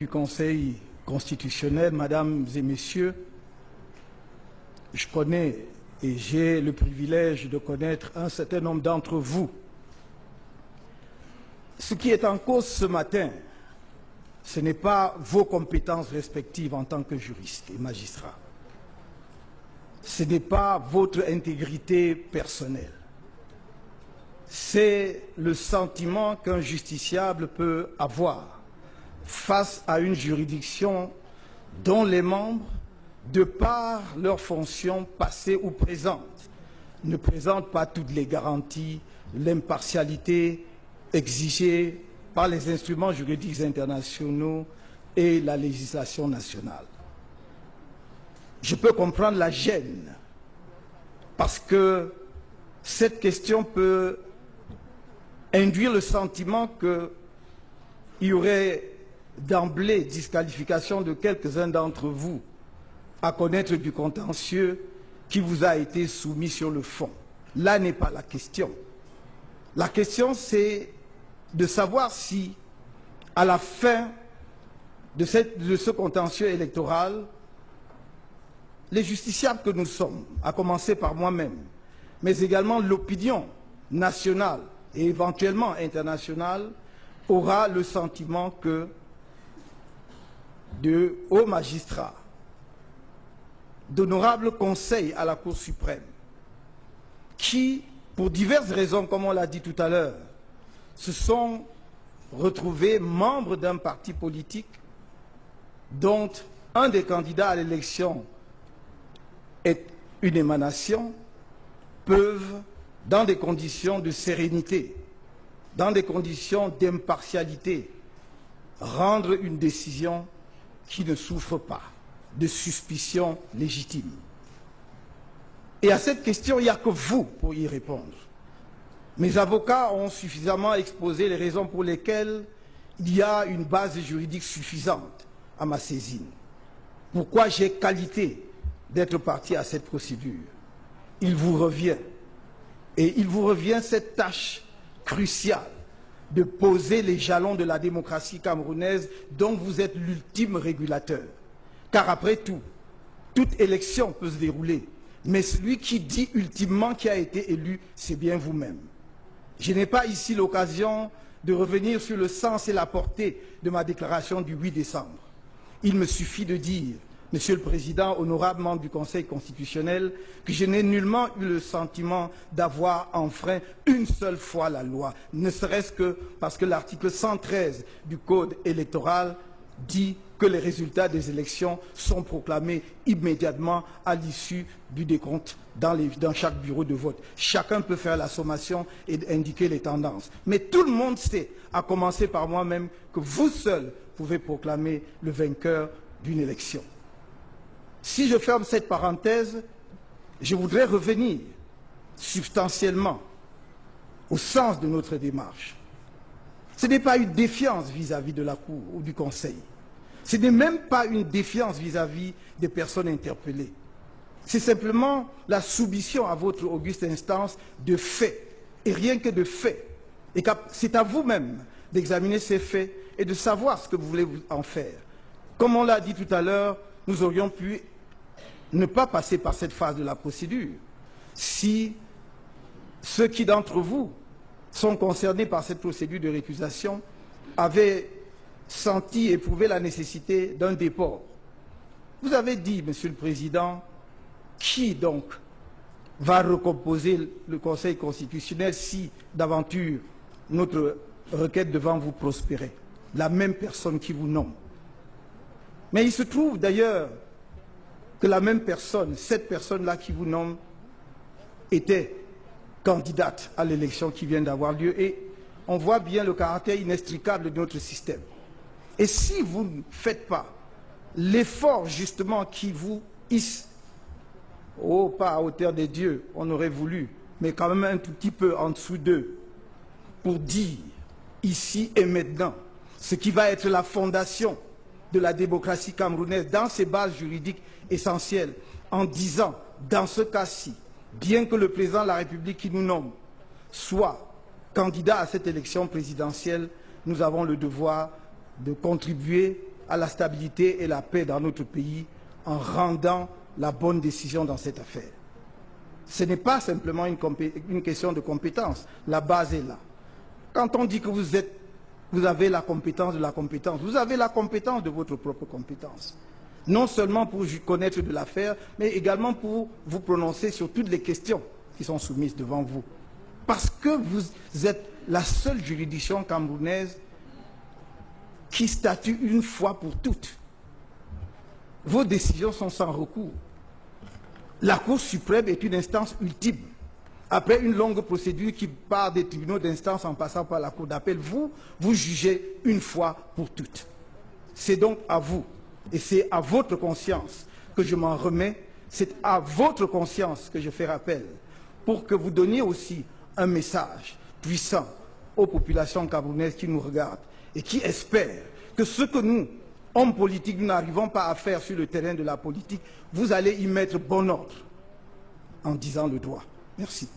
Du Conseil constitutionnel, Mesdames et Messieurs, je connais et j'ai le privilège de connaître un certain nombre d'entre vous. Ce qui est en cause ce matin, ce n'est pas vos compétences respectives en tant que juriste et magistrat. Ce n'est pas votre intégrité personnelle. C'est le sentiment qu'un justiciable peut avoir face à une juridiction dont les membres, de par leurs fonctions passées ou présentes, ne présentent pas toutes les garanties, l'impartialité exigée par les instruments juridiques internationaux et la législation nationale. Je peux comprendre la gêne, parce que cette question peut induire le sentiment qu'il y aurait d'emblée disqualification de quelques-uns d'entre vous à connaître du contentieux qui vous a été soumis sur le fond. Là n'est pas la question. La question, c'est de savoir si, à la fin de ce contentieux électoral, les justiciables que nous sommes, à commencer par moi-même, mais également l'opinion nationale et éventuellement internationale, aura le sentiment que de hauts magistrats, d'honorables conseils à la Cour suprême, qui, pour diverses raisons, comme on l'a dit tout à l'heure, se sont retrouvés membres d'un parti politique dont un des candidats à l'élection est une émanation, peuvent, dans des conditions de sérénité, dans des conditions d'impartialité, rendre une décision qui ne souffre pas de suspicion légitime. Et à cette question, il n'y a que vous pour y répondre. Mes avocats ont suffisamment exposé les raisons pour lesquelles il y a une base juridique suffisante à ma saisine. Pourquoi j'ai qualité d'être partie à cette procédure. Il vous revient, et il vous revient cette tâche cruciale de poser les jalons de la démocratie camerounaise dont vous êtes l'ultime régulateur. Car après tout, toute élection peut se dérouler, mais celui qui dit ultimement qui a été élu, c'est bien vous-même. Je n'ai pas ici l'occasion de revenir sur le sens et la portée de ma déclaration du 8 décembre. Il me suffit de dire, Monsieur le Président, honorable membre du Conseil constitutionnel, que je n'ai nullement eu le sentiment d'avoir enfreint une seule fois la loi, ne serait-ce que parce que l'article 113 du Code électoral dit que les résultats des élections sont proclamés immédiatement à l'issue du décompte dans chaque bureau de vote. Chacun peut faire la sommation et indiquer les tendances. Mais tout le monde sait, à commencer par moi-même, que vous seul pouvez proclamer le vainqueur d'une élection. Si je ferme cette parenthèse, je voudrais revenir substantiellement au sens de notre démarche. Ce n'est pas une défiance vis-à-vis de la Cour ou du Conseil. Ce n'est même pas une défiance vis-à-vis des personnes interpellées. C'est simplement la soumission à votre auguste instance de faits, et rien que de faits. Et c'est à vous-même d'examiner ces faits et de savoir ce que vous voulez en faire. Comme on l'a dit tout à l'heure, nous aurions pu ne pas passer par cette phase de la procédure si ceux qui d'entre vous sont concernés par cette procédure de récusation avaient senti, éprouvé la nécessité d'un déport. Vous avez dit, Monsieur le Président, qui donc va recomposer le Conseil constitutionnel si d'aventure notre requête devant vous prospérait? La même personne qui vous nomme. Mais il se trouve d'ailleurs que la même personne, cette personne-là qui vous nomme, était candidate à l'élection qui vient d'avoir lieu. Et on voit bien le caractère inextricable de notre système. Et si vous ne faites pas l'effort justement qui vous hisse, oh, pas à hauteur des dieux, on aurait voulu, mais quand même un tout petit peu en dessous d'eux, pour dire ici et maintenant ce qui va être la fondation de la démocratie camerounaise dans ses bases juridiques essentielles, en disant, dans ce cas-ci, bien que le président de la République qui nous nomme soit candidat à cette élection présidentielle, nous avons le devoir de contribuer à la stabilité et la paix dans notre pays en rendant la bonne décision dans cette affaire. Ce n'est pas simplement une question de compétence. La base est là. Quand on dit que vous avez la compétence de la compétence, vous avez la compétence de votre propre compétence. Non seulement pour connaître de l'affaire, mais également pour vous prononcer sur toutes les questions qui sont soumises devant vous. Parce que vous êtes la seule juridiction camerounaise qui statue une fois pour toutes. Vos décisions sont sans recours. La Cour suprême est une instance ultime. Après une longue procédure qui part des tribunaux d'instance en passant par la Cour d'appel, vous jugez une fois pour toutes. C'est donc à vous, et c'est à votre conscience que je m'en remets, c'est à votre conscience que je fais rappel, pour que vous donniez aussi un message puissant aux populations camerounaises qui nous regardent et qui espèrent que ce que nous, hommes politiques, nous n'arrivons pas à faire sur le terrain de la politique, vous allez y mettre bon ordre en disant le droit. Merci.